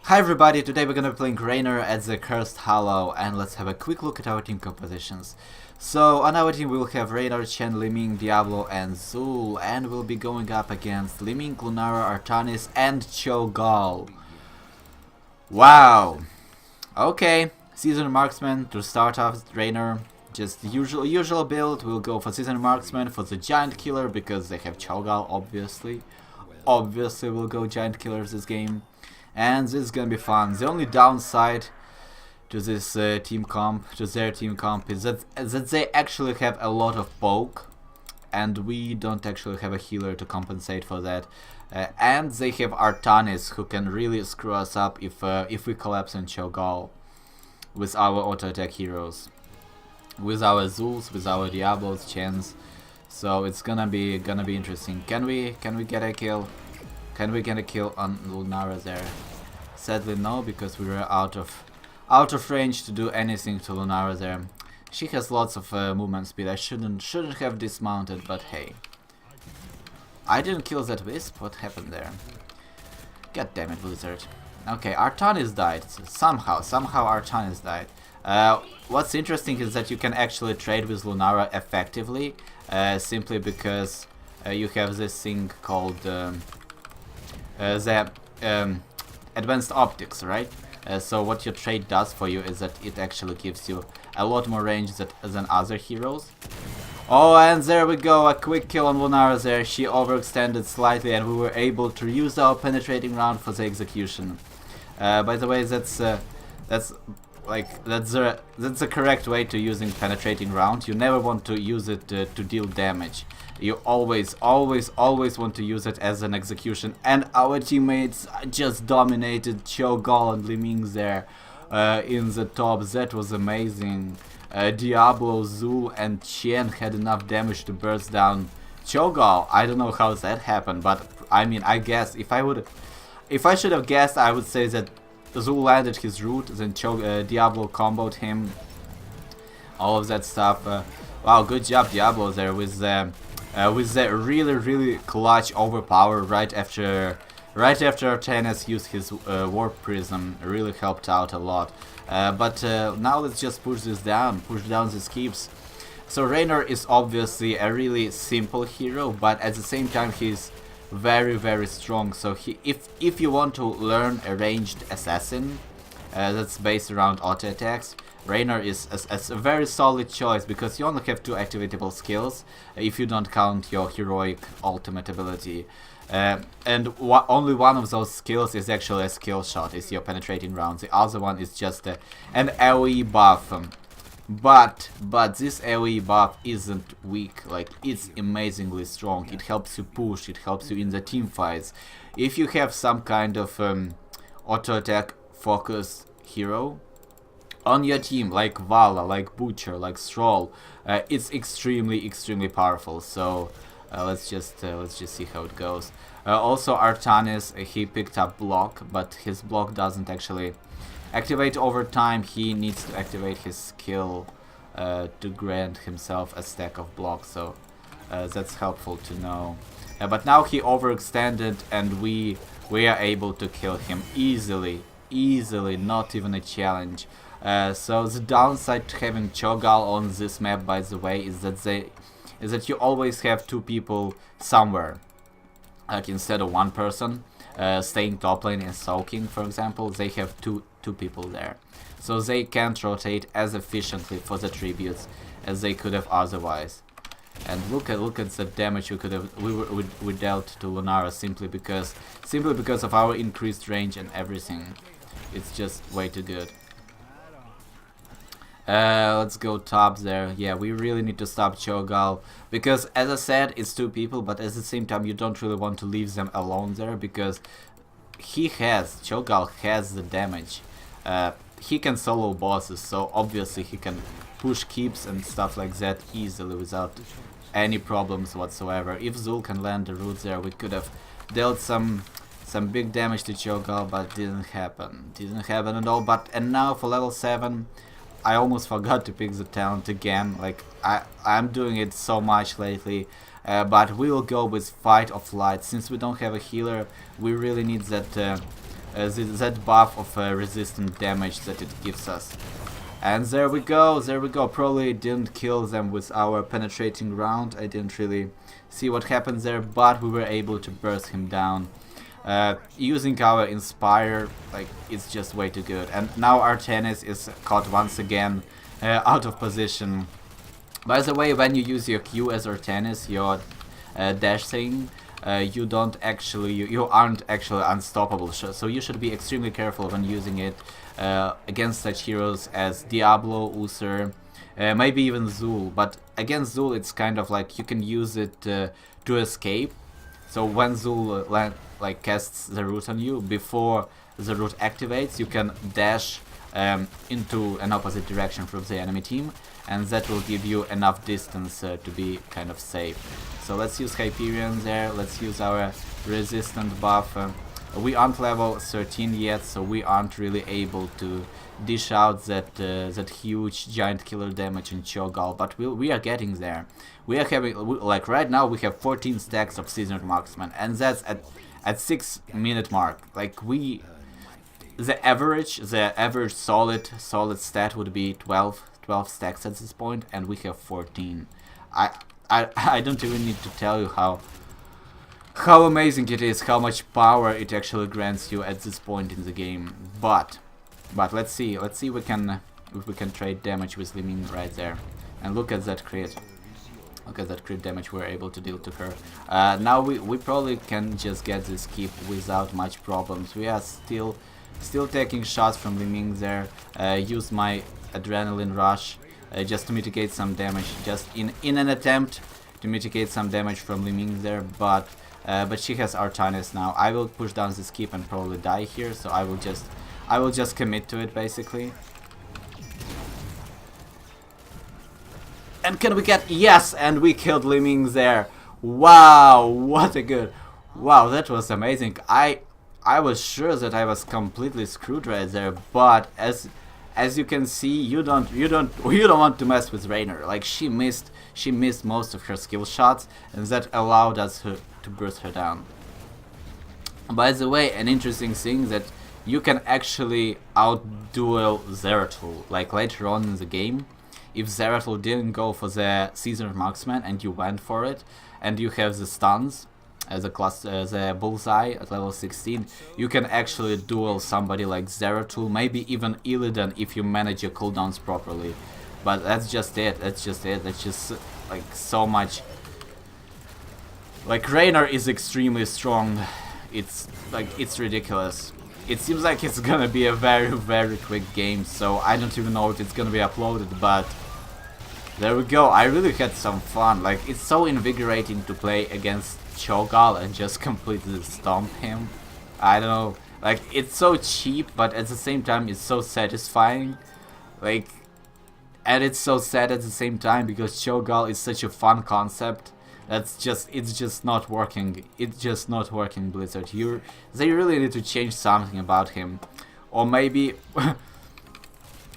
Hi everybody, today we're gonna be playing Raynor at the Cursed Hollow, and let's have a quick look at our team compositions. So on our team we will have Raynor, Chen, Liming, Diablo and Zul, and we'll be going up against Liming, Lunara, Artanis and Cho'Gall. Wow! Okay, Seasoned Marksman to start off Raynor. Just the usual build. We'll go for Seasoned Marksman for the Giant Killer because they have Cho'Gall, obviously. Obviously we'll go Giant Killers this game. And this is gonna be fun. The only downside to this their team comp, is that they actually have a lot of poke, and we don't actually have a healer to compensate for that. And they have Artanis, who can really screw us up if we collapse on Cho'Gall with our auto attack heroes, with our Zuls, with our Diablos, Chens. So it's gonna be interesting. Can we get a kill? Can we get a kill on Lunara there? Sadly no, because we were out of range to do anything to Lunara there. She has lots of movement speed. I shouldn't have dismounted, but hey. I didn't kill that wisp. What happened there? God damn it, Blizzard. Okay, Artanis died. Somehow Artanis died. What's interesting is that you can actually trade with Lunara effectively, simply because you have this thing called the advanced optics, right? So what your trade does for you is that it actually gives you a lot more range than other heroes. Oh, and there we go, a quick kill on Lunara there. She overextended slightly and we were able to use our penetrating round for the execution. By the way, that's the correct way to using penetrating round. You never want to use it to deal damage. You always want to use it as an execution. And our teammates just dominated Cho'Gall and Liming there in the top. That was amazing. Diablo, Zul and Chen had enough damage to burst down Cho'Gall. I don't know how that happened, but I mean, I guess if I should have guessed, I would say that Zul landed his root, then Diablo comboed him. All of that stuff. Wow, good job Diablo there with the really clutch overpower right after Artanis used his warp prism. Really helped out a lot. But now let's just push down these keeps. So Raynor is obviously a really simple hero, but at the same time he's very strong. So if you want to learn a ranged assassin that's based around auto attacks, Raynor is a very solid choice, because you only have 2 activatable skills if you don't count your heroic ultimate ability, and only one of those skills is actually a skill shot, is your penetrating round. The other one is just an AoE buff. But this AoE buff isn't weak, like it's amazingly strong. It helps you push, it helps you in the team fights. If you have some kind of auto attack focused hero on your team, like Vala, like Butcher, like Stroll, it's extremely powerful. So let's just see how it goes. Also Artanis, he picked up block, but his block doesn't actually activate over time. He needs to activate his skill to grant himself a stack of blocks, so that's helpful to know. But now he overextended and we are able to kill him easily, not even a challenge. So the downside to having Cho'Gall on this map, by the way, is that you always have 2 people somewhere. Like instead of 1 person staying top lane and soaking, for example, they have two people there, so they can't rotate as efficiently for the tributes as they could have otherwise. And look at the damage we dealt to Lunara simply because of our increased range and everything. It's just way too good. Let's go top there. Yeah, we really need to stop Cho'Gall, because as I said, it's 2 people, but at the same time you don't really want to leave them alone there, because Cho'Gall has the damage. He can solo bosses, so obviously he can push keeps and stuff like that easily without any problems whatsoever. If Zul can land the root there, we could have dealt some big damage to Cho'Gall, but didn't happen at all. And now for level 7, I almost forgot to pick the talent again. Like I'm doing it so much lately. But we will go with Fight of Light. Since we don't have a healer, we really need that that buff of resistant damage that it gives us. And there we go, there we go. Probably didn't kill them with our penetrating round. I didn't really see what happened there, but we were able to burst him down. Using our Inspire, like, it's just way too good. And now our tennis is caught once again out of position. By the way, when you use your Q as Artanis, your dash thing, you don't actually, you aren't actually unstoppable. So you should be extremely careful when using it against such heroes as Diablo, Uther, maybe even Zul. But against Zul, it's kind of like you can use it to escape. So when Zul like casts the root on you, before the root activates, you can dash into an opposite direction from the enemy team, and that will give you enough distance to be kind of safe. So let's use Hyperion there, let's use our resistant buff. We aren't level 13 yet, so we aren't really able to dish out that huge giant killer damage in Cho'Gall, but we are getting there. We are having, like right now we have 14 stacks of Seasoned Marksman, and that's at 6-minute mark. Like the average solid stat would be 12 stacks at this point, and we have 14. I don't even need to tell you how amazing it is, how much power it actually grants you at this point in the game. But let's see if we can trade damage with Liming right there. And look at that crit. Look at that crit damage we're able to deal to her. Now we probably can just get this keep without much problems. We are still taking shots from Liming there. Use my adrenaline rush just to mitigate some damage, just in an attempt to mitigate some damage from Liming there, but she has Artanis now. I will push down this keep and probably die here, so I will just commit to it basically. And can we get, yes, and we killed Liming there. Wow, what a good, wow, that was amazing. I was sure that I was completely screwed right there, but as you can see, you don't want to mess with Raynor. Like she missed most of her skill shots, and that allowed us to burst her down. By the way, an interesting thing that you can actually outduel Zeratul. Like later on in the game, if Zeratul didn't go for the Seasoned Marksman and you went for it, and you have the stuns as the bullseye at level 16, you can actually duel somebody like Zeratul, maybe even Illidan if you manage your cooldowns properly. But that's just it. That's just like so much. Like Raynor is extremely strong. It's like it's ridiculous. It seems like it's gonna be a very quick game, so I don't even know if it's gonna be uploaded, but there we go. I really had some fun. Like it's so invigorating to play against Cho'Gall and just completely stomp him. I don't know, like it's so cheap, but at the same time it's so satisfying. Like, and it's so sad at the same time because Cho'Gall is such a fun concept. It's just not working. It's just not working, Blizzard. They really need to change something about him, or maybe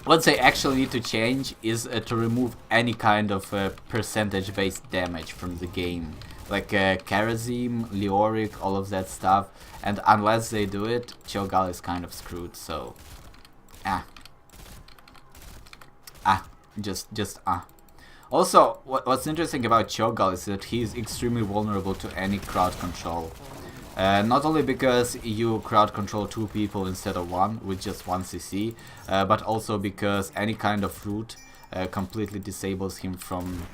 what they actually need to change is to remove any kind of percentage-based damage from the game. Like Karazim, Leoric, all of that stuff, and unless they do it, Cho'Gall is kind of screwed. So, just. Also, what's interesting about Cho'Gall is that he's extremely vulnerable to any crowd control. Not only because you crowd control 2 people instead of 1 with just 1 CC, but also because any kind of root completely disables him from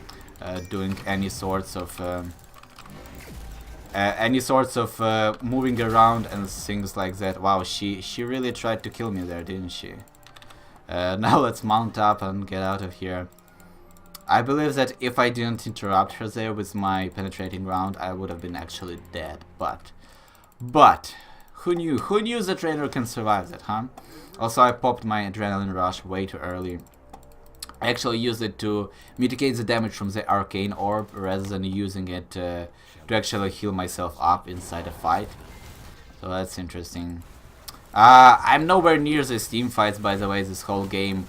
doing any sorts of moving around and things like that. Wow, she really tried to kill me there, didn't she? Now let's mount up and get out of here. I believe that if I didn't interrupt her there with my penetrating round, I would have been actually dead. But who knew that Raynor can survive that, huh? Also, I popped my adrenaline rush way too early. I actually used it to mitigate the damage from the arcane orb rather than using it to actually heal myself up inside a fight. So that's interesting. I'm nowhere near these team fights, by the way, this whole game.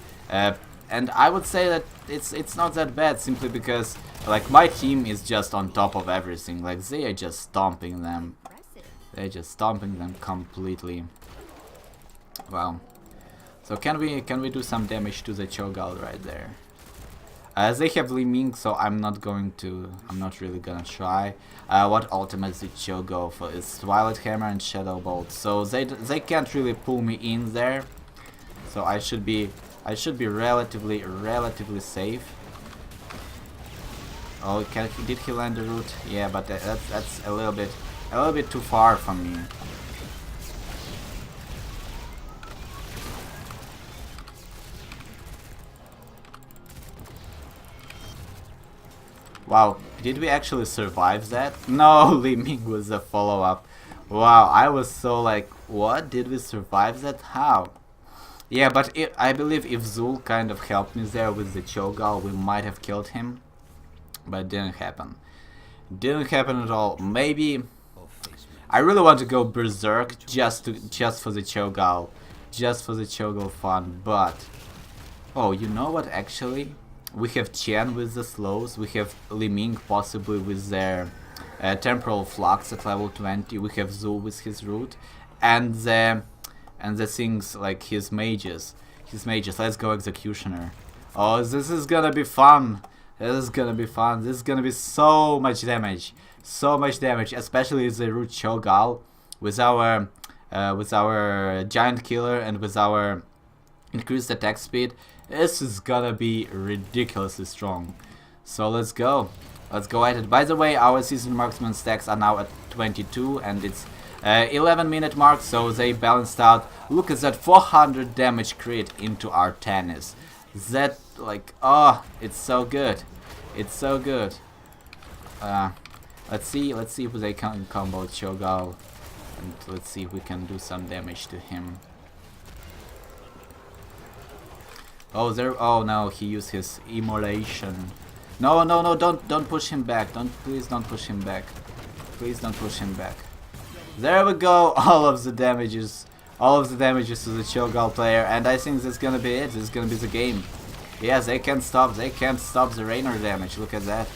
And I would say that it's not that bad, simply because like my team is just on top of everything. Like they are just stomping them. They're just stomping them completely. Wow. So can we do some damage to the Cho'Gall right there? They have Liming, so I'm not really gonna try. What ultimates did Cho go for? Is Twilight Hammer and Shadow Bolt. So they can't really pull me in there. So I should be relatively safe. Oh, did he land the root? Yeah, but that's a little bit too far from me. Wow, did we actually survive that? No, Li Ming was a follow-up. Wow, I was so like, what? Did we survive that? How? Yeah, but I believe if Zul kind of helped me there with the Cho'Gall, we might have killed him. But it didn't happen. Didn't happen at all. Maybe I really want to go berserk just for the Cho'Gall. Just for the Cho'Gall fun, but oh, you know what actually? We have Chen with the slows, we have Li Ming possibly with their temporal flux at level 20, we have Zul with his root, and the things like his mages. Let's go Executioner. Oh, this is gonna be fun. This is gonna be fun. This is gonna be so much damage. So much damage, especially with the root Cho'Gall, with our giant killer and with our increased attack speed. This is gonna be ridiculously strong. So let's go. Let's go at it. By the way, our seasoned marksman stacks are now at 22 and it's 11-minute mark, so they balanced out. Look at that 400 damage crit into our tennis. That, like, oh, it's so good. It's so good. Let's see if they can combo Cho'Gall, and let's see if we can do some damage to him. Oh, oh no, he used his immolation. No, don't push him back. Please don't push him back. Please don't push him back. There we go. All of the damages to the Cho'Gall player, and I think this is gonna be it. This is gonna be the game. Yes, they can't stop the Raynor damage. Look at that.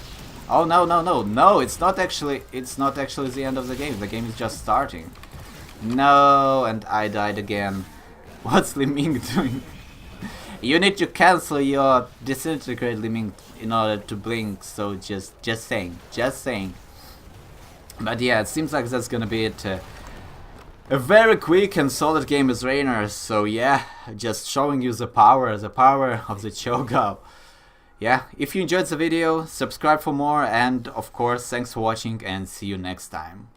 Oh no, it's not actually the end of the game. The game is just starting. No, and I died again. What's Li Ming doing? You need to cancel your disintegrate Li Ming in order to blink, so just saying. But yeah, it seems like that's gonna be it. A very quick and solid game as Raynor, so yeah, just showing you the power of the Cho'Gall. Yeah, if you enjoyed the video, subscribe for more, and of course, thanks for watching and see you next time.